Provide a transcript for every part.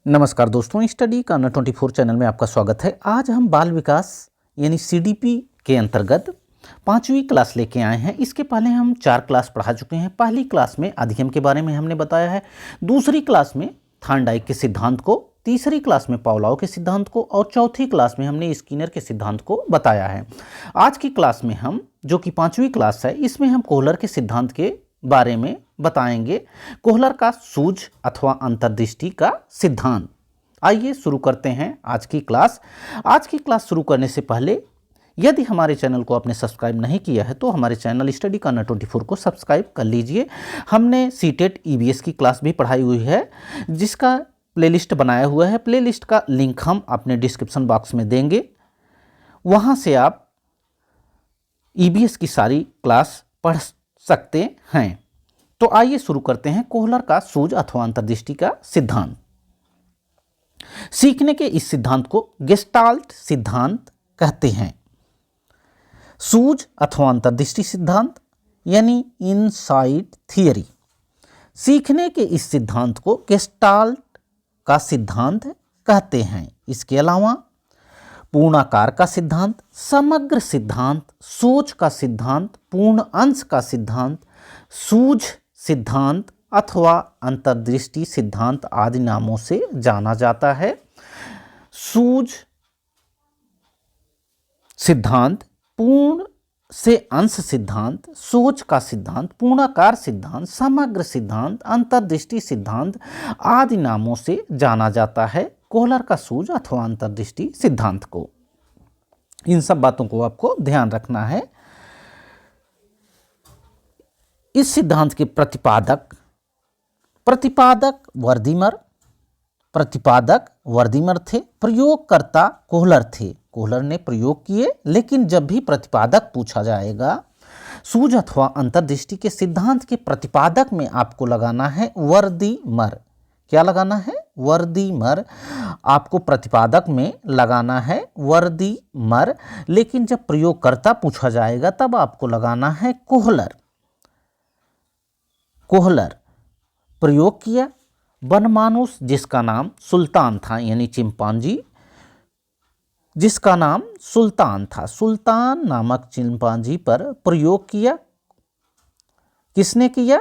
नमस्कार दोस्तों, study corner 24 channel में आपका स्वागत है। आज हम बाल विकास यानी सीडीपी के अंतर्गत 5वीं क्लास लेके आए हैं। इसके पहले हम 4 क्लास पढ़ा चुके हैं। पहली क्लास में अधिगम के बारे में हमने बताया है, दूसरी क्लास में थॉर्नडाइक के सिद्धांत को, तीसरी क्लास में पावलोव के सिद्धांत को और चौथी क्लास में हमने स्किनर के सिद्धांत को बताया है। आज की क्लास में हम, जो कि 5वीं क्लास है, इसमें हम कोहलर के सिद्धांत के बारे में बताएंगे। कोहलर का सूझ अथवा अंतर्दृष्टि का सिद्धांत। आइए शुरू करते हैं आज की क्लास। आज की क्लास शुरू करने से पहले यदि हमारे चैनल को आपने सब्सक्राइब नहीं किया है तो हमारे चैनल स्टडी कर्नर 24 को सब्सक्राइब कर लीजिए। हमने सीटेट ईवीएस की क्लास भी पढ़ाई हुई है, जिसका प्लेलिस्ट बनाया हुआ है। प्लेलिस्ट का लिंक हम अपने डिस्क्रिप्शन बॉक्स में देंगे, वहाँ से आप ईवीएस की सारी क्लास पढ़ सकते हैं। तो आइए शुरू करते हैं। कोहलर का सूझ अथवा अंतर्दृष्टि का सिद्धांत। सीखने के इस सिद्धांत को गेस्टाल्ट सिद्धांत कहते हैं। सूझ अथवा अंतर्दृष्टि सिद्धांत यानी इनसाइट थियरी। सीखने के इस सिद्धांत को गेस्टाल्ट का सिद्धांत कहते हैं। इसके अलावा पूर्णाकार का सिद्धांत, समग्र सिद्धांत, सोच का सिद्धांत, पूर्ण अंश का सिद्धांत, सूझ सिद्धांत अथवा अंतर्दृष्टि सिद्धांत आदि नामों से जाना जाता है। सूझ सिद्धांत, पूर्ण से अंश सिद्धांत, सोच का सिद्धांत, पूर्णाकार सिद्धांत, समग्र सिद्धांत, अंतर्दृष्टि सिद्धांत आदि नामों से जाना जाता है कोहलर का सूझ अथवा अंतर्दृष्टि सिद्धांत को। इन सब बातों को आपको ध्यान रखना है। इस सिद्धांत के प्रतिपादक वर्दीमर थे। प्रयोगकर्ता कोहलर थे। कोहलर ने प्रयोग किए, लेकिन जब भी प्रतिपादक पूछा जाएगा, सूझ अथवा अंतर्दृष्टि के सिद्धांत के प्रतिपादक में आपको लगाना है वर्दीमर। क्या लगाना है? वर्दीमर। आपको प्रतिपादक में लगाना है वर्दीमर, लेकिन जब प्रयोगकर्ता पूछा जाएगा तब आपको लगाना है कोहलर। कोहलर प्रयोग किया। वनमानुष, जिसका नाम सुल्तान था, यानी चिंपांजी जिसका नाम सुल्तान था, सुल्तान नामक चिंपांजी पर प्रयोग किया। किसने किया?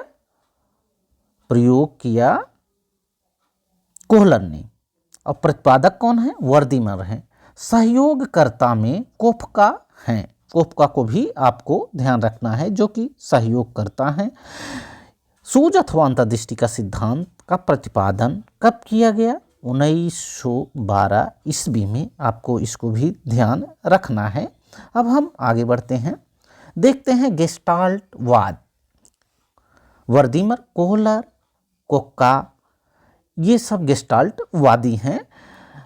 प्रयोग किया कोहलर ने। और प्रतिपादक कौन है? वर्दीमर हैं। सहयोगकर्ता में कोफका हैं। कोफका को भी आपको ध्यान रखना है, जो कि सहयोगकर्ता हैं। सूझ अथवा अंतर्दृष्टि का सिद्धांत का प्रतिपादन कब किया गया? 1912 ईस्वी में। आपको इसको भी ध्यान रखना है। अब हम आगे बढ़ते हैं, देखते हैं गेस्टाल्टवाद। वर्दीमर, कोहलर, कोफका, ये सब गेस्टाल्टवादी हैं।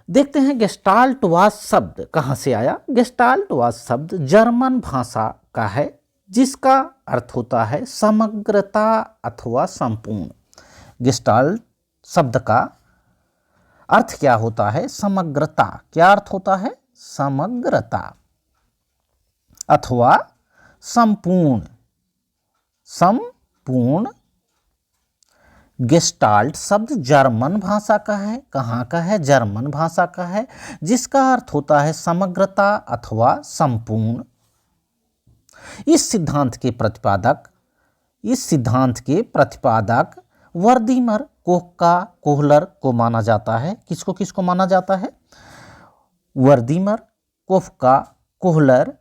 देखते हैं गेस्टाल्टवाद शब्द कहाँ से आया। गेस्टाल्टवाद शब्द जर्मन भाषा का है, जिसका अर्थ होता है समग्रता अथवा संपूर्ण। गेस्टाल्ट शब्द का अर्थ क्या होता है? समग्रता। क्या अर्थ होता है? समग्रता अथवा संपूर्ण। संपूर्ण। गेस्टाल्ट शब्द जर्मन भाषा का है। कहाँ का है? जर्मन भाषा का है, जिसका अर्थ होता है समग्रता अथवा संपूर्ण। इस सिद्धांत के प्रतिपादक वर्दीमर, कोफका, कोहलर को माना जाता है। किसको माना जाता है? वर्दीमर, कोफका, कोहलर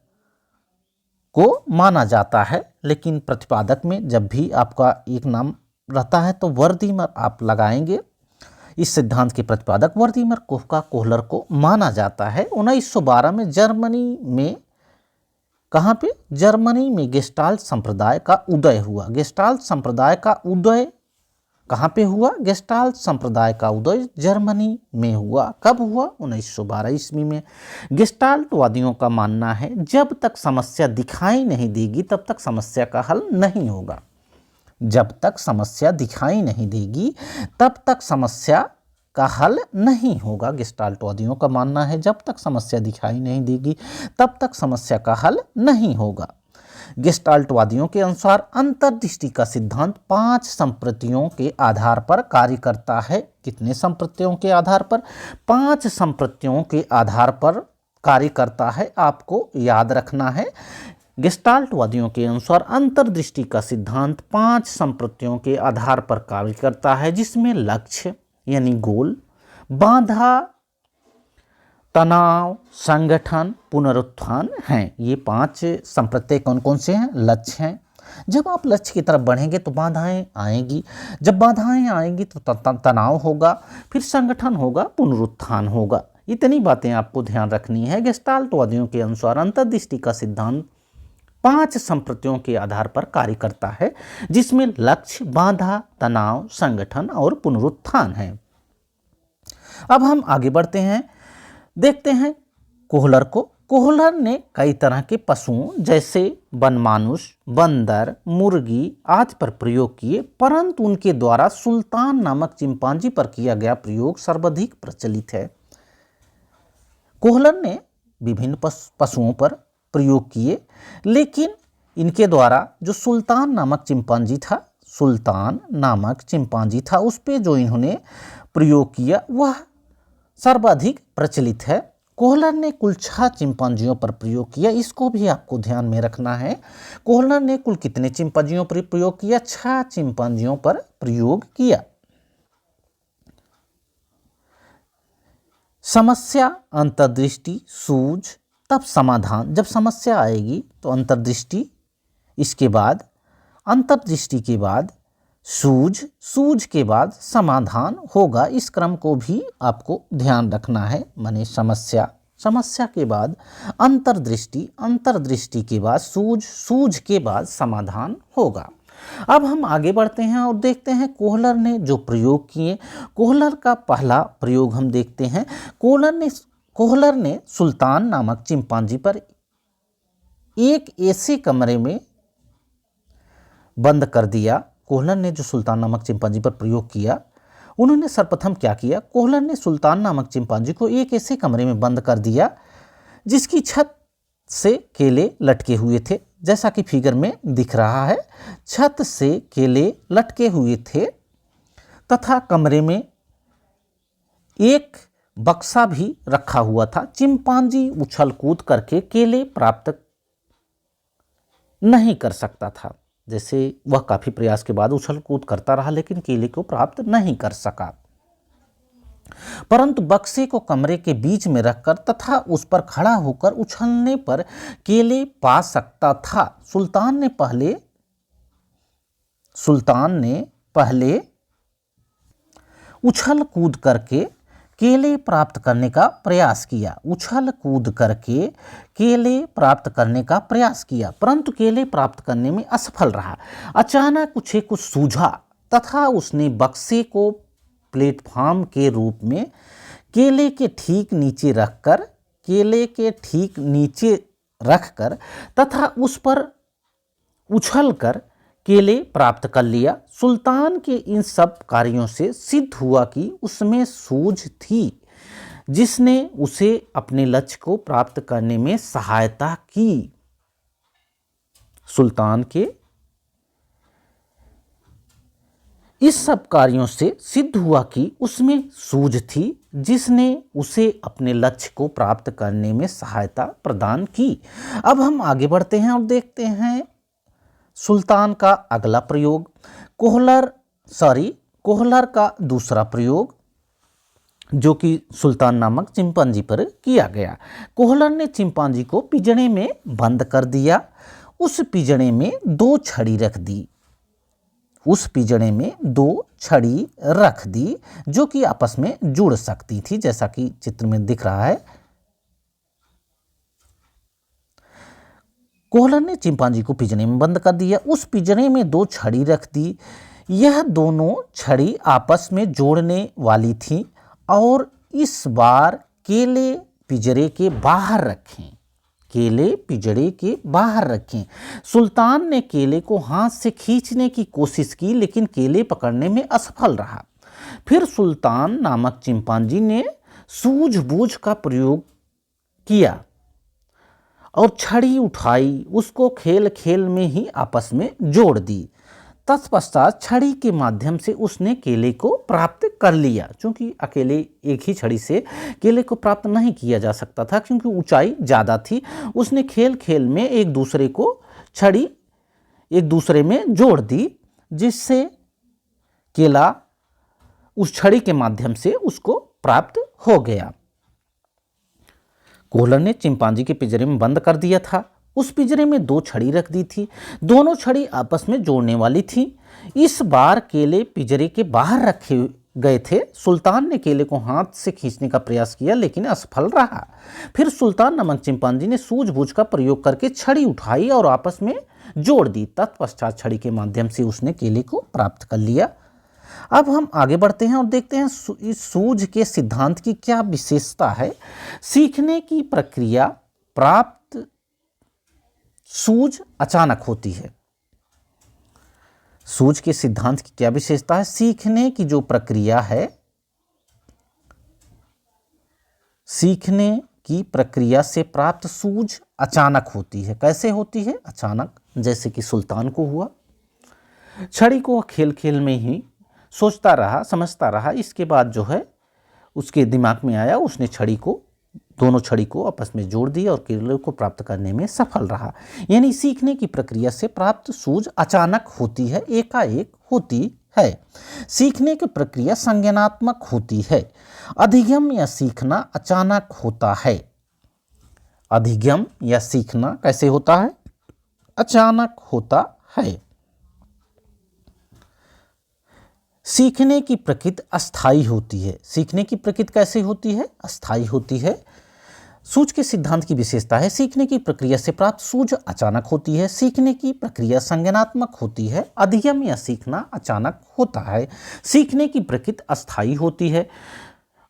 को माना जाता है। लेकिन प्रतिपादक में जब भी आपका एक नाम रहता है तो वर्दीमर आप लगाएंगे। इस सिद्धांत के प्रतिपादक वर्दीमर, कोफका, कोहलर को माना जाता है। 1912 में जर्मनी में, कहाँ पे? जर्मनी में गेस्टाल्ट संप्रदाय का उदय हुआ। गेस्टाल्ट संप्रदाय का उदय कहाँ पे हुआ? गेस्टाल्ट संप्रदाय का उदय जर्मनी में हुआ। कब हुआ? 1912 ईस्वी में। गेस्टाल्टवादियों का मानना है, जब तक समस्या दिखाई नहीं देगी तब तक समस्या का हल नहीं होगा। जब तक समस्या दिखाई नहीं देगी तब तक समस्या का हल नहीं होगा। गेस्टाल्टवादियों का मानना है, जब तक समस्या दिखाई नहीं देगी तब तक समस्या का हल नहीं होगा। गेस्टाल्टवादियों के अनुसार अंतर्दृष्टि का सिद्धांत 5 संप्रतियों के आधार पर कार्य करता है। कितने संप्रतियों के आधार पर? 5 संप्रतियों के आधार पर कार्य करता है, आपको याद रखना है। गेस्टाल्टवादियों के अनुसार अंतर्दृष्टि का सिद्धांत 5 संप्रतियों के आधार पर कार्य करता है, जिसमें लक्ष्य यानी गोल, बाधा, तनाव, संगठन, पुनरुत्थान हैं। ये 5 संप्रत्यय कौन कौन से हैं? लक्ष्य हैं। जब आप लक्ष्य की तरफ बढ़ेंगे तो बाधाएं आएंगी, जब बाधाएं आएंगी तो तनाव होगा, फिर संगठन होगा, पुनरुत्थान होगा। इतनी बातें आपको ध्यान रखनी है। गेस्टाल्टवादियों के अनुसार अंतर्दृष्टि का सिद्धांत 5 संप्रतियों के आधार पर कार्य करता है, जिसमें लक्ष्य, बाधा, तनाव, संगठन और पुनरुत्थान है। अब हम आगे बढ़ते हैं, देखते हैं कोहलर को। कोहलर ने कई तरह के पशुओं जैसे बनमानुष, बंदर, मुर्गी आदि पर प्रयोग किए, परंतु उनके द्वारा सुल्तान नामक चिंपांजी पर किया गया प्रयोग सर्वाधिक प्रचलित है। कोहलर ने विभिन्न पशुओं पर प्रयोग किए, लेकिन इनके द्वारा जो सुल्तान नामक चिंपांजी था उस पे जो इन्होंने प्रयोग किया वह सर्वाधिक प्रचलित है। कोहलर ने कुल 6 चिंपांजियों पर प्रयोग किया, इसको भी आपको ध्यान में रखना है। कोहलर ने कुल कितने चिंपांजियों पर प्रयोग किया? 6 चिंपांजियों पर प्रयोग किया। समस्या, अंतर्दृष्टि, सूझ, तब समाधान। जब समस्या आएगी तो अंतर्दृष्टि, इसके बाद अंतर्दृष्टि के बाद सूझ, सूझ के बाद समाधान होगा। इस क्रम को भी आपको ध्यान रखना है। माने समस्या, समस्या के बाद अंतर्दृष्टि, अंतर्दृष्टि के बाद सूझ, सूझ के बाद समाधान होगा। अब हम आगे बढ़ते हैं और देखते हैं कोहलर ने जो प्रयोग किए। कोहलर का पहला प्रयोग हम देखते हैं। कोहलर ने सुल्तान नामक चिंपांजी पर एक ऐसे कमरे में बंद कर दिया। कोहलर ने जो सुल्तान नामक चिंपांजी पर प्रयोग किया, उन्होंने सर्वप्रथम क्या किया? कोहलर ने सुल्तान नामक चिंपांजी को एक ऐसे कमरे में बंद कर दिया जिसकी छत से केले लटके हुए थे, जैसा कि फिगर में दिख रहा है। छत से केले लटके हुए थे तथा कमरे में एक बक्सा भी रखा हुआ था। चिंपांजी उछल कूद करके केले प्राप्त नहीं कर सकता था। जैसे वह काफी प्रयास के बाद उछल कूद करता रहा, लेकिन केले को प्राप्त नहीं कर सका, परंतु बक्से को कमरे के बीच में रखकर तथा उस पर खड़ा होकर उछलने पर केले पा सकता था। सुल्तान ने पहले उछल कूद करके केले प्राप्त करने का प्रयास किया, उछल कूद करके केले प्राप्त करने का प्रयास किया, परंतु केले प्राप्त करने में असफल रहा। अचानक उसे कुछ सूझा तथा उसने बक्से को प्लेटफॉर्म के रूप में केले के ठीक नीचे रखकर तथा उस पर उछलकर केले प्राप्त कर लिया। सुल्तान के इन सब कार्यों से सिद्ध हुआ कि उसमें सूझ थी, जिसने उसे अपने लक्ष्य को प्राप्त करने में सहायता की। सुल्तान के इस सब कार्यों से सिद्ध हुआ कि उसमें सूझ थी, जिसने उसे अपने लक्ष्य को प्राप्त करने में सहायता प्रदान की। अब हम आगे बढ़ते हैं और देखते हैं सुल्तान का अगला प्रयोग। कोहलर का दूसरा प्रयोग जो कि सुल्तान नामक चिंपांजी पर किया गया। कोहलर ने चिंपांजी को पिंजरे में बंद कर दिया। उस पिंजरे में 2 छड़ी रख दी जो कि आपस में जुड़ सकती थी, जैसा कि चित्र में दिख रहा है। कोहलर ने चिंपांजी को पिंजरे में बंद कर दिया। उस पिंजरे में 2 छड़ी रख दी। यह दोनों छड़ी आपस में जोड़ने वाली थी और इस बार केले पिंजरे के बाहर रखें। सुल्तान ने केले को हाथ से खींचने की कोशिश की, लेकिन केले पकड़ने में असफल रहा। फिर सुल्तान नामक चिंपांजी ने सूझबूझ का प्रयोग किया और छड़ी उठाई, उसको खेल खेल में ही आपस में जोड़ दी। तत्पश्चात छड़ी के माध्यम से उसने केले को प्राप्त कर लिया। क्योंकि अकेले एक ही छड़ी से केले को प्राप्त नहीं किया जा सकता था, क्योंकि ऊंचाई ज़्यादा थी। उसने खेल खेल में एक दूसरे को छड़ी एक दूसरे में जोड़ दी, जिससे केला उस छड़ी के माध्यम से उसको प्राप्त हो गया। कोहलर ने चिंपांजी के पिंजरे में बंद कर दिया था। उस पिंजरे में 2 छड़ी रख दी थी। दोनों छड़ी आपस में जोड़ने वाली थी। इस बार केले पिंजरे के बाहर रखे गए थे। सुल्तान ने केले को हाथ से खींचने का प्रयास किया, लेकिन असफल रहा। फिर सुल्तान नामक चिंपांजी ने सूझबूझ का प्रयोग करके छड़ी उठाई और आपस में जोड़ दी। तत्पश्चात छड़ी के माध्यम से उसने केले को प्राप्त कर लिया। अब हम आगे बढ़ते हैं और देखते हैं इस सूझ के सिद्धांत की क्या विशेषता है। सीखने की प्रक्रिया प्राप्त सूझ अचानक होती है। सूझ के सिद्धांत की क्या विशेषता है? सीखने की जो प्रक्रिया है, सीखने की प्रक्रिया से प्राप्त सूझ अचानक होती है। कैसे होती है? अचानक, जैसे कि सुल्तान को हुआ। छड़ी को खेल खेल में ही सोचता रहा, समझता रहा। इसके बाद जो है उसके दिमाग में आया, उसने दोनों छड़ी को आपस में जोड़ दिया और केले को प्राप्त करने में सफल रहा। यानी सीखने की प्रक्रिया से प्राप्त सूझ अचानक होती है, एकाएक होती है। सीखने की प्रक्रिया संज्ञानात्मक होती है। अधिगम या सीखना अचानक होता है। अधिगम या सीखना कैसे होता है? अचानक होता है। सीखने की प्रकृति अस्थायी होती है। सीखने की प्रकृति कैसे होती है? अस्थायी होती है। सूझ के सिद्धांत की विशेषता है, सीखने की प्रक्रिया से प्राप्त सूझ अचानक होती है। सीखने की प्रक्रिया संज्ञानात्मक होती है। अधिगम या सीखना अचानक होता है। सीखने की प्रकृति अस्थायी होती है।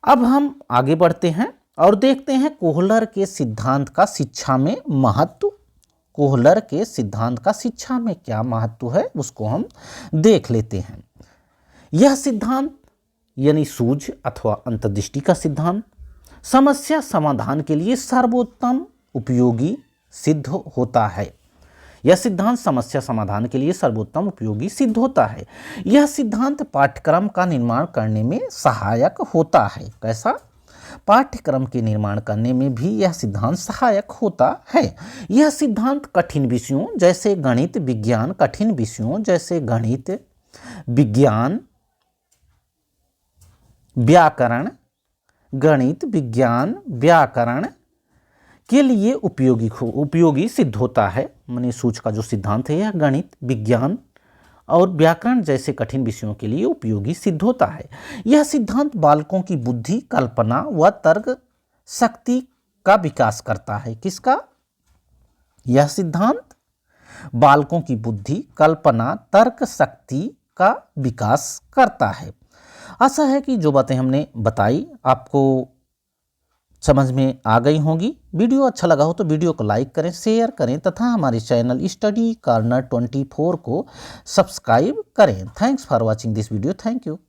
अब हम आगे बढ़ते हैं और देखते हैं कोहलर के सिद्धांत का शिक्षा में महत्व। कोहलर के सिद्धांत का शिक्षा में क्या महत्व है, उसको हम देख लेते हैं। यह सिद्धांत यानी सूझ अथवा अंतर्दृष्टि का सिद्धांत समस्या समाधान के लिए सर्वोत्तम उपयोगी सिद्ध होता है। यह सिद्धांत समस्या समाधान के लिए सर्वोत्तम उपयोगी सिद्ध होता है। यह सिद्धांत पाठ्यक्रम का निर्माण करने में सहायक होता है। कैसा? पाठ्यक्रम के निर्माण करने में भी यह सिद्धांत सहायक होता है। यह सिद्धांत कठिन विषयों जैसे गणित विज्ञान, कठिन विषयों जैसे गणित विज्ञान, व्याकरण, गणित विज्ञान व्याकरण के लिए उपयोगी सिद्ध होता है। माने सूझ का जो सिद्धांत है यह गणित विज्ञान और व्याकरण जैसे कठिन विषयों के लिए उपयोगी सिद्ध होता है। यह सिद्धांत बालकों की बुद्धि, कल्पना व तर्क शक्ति का विकास करता है। किसका? यह सिद्धांत बालकों की बुद्धि, कल्पना, तर्क शक्ति का विकास करता है। आशा है कि जो बातें हमने बताई आपको समझ में आ गई होंगी। वीडियो अच्छा लगा हो तो वीडियो को लाइक करें, शेयर करें तथा हमारे चैनल स्टडी कॉर्नर 24 को सब्सक्राइब करें। Thanks for watching this video. Thank you.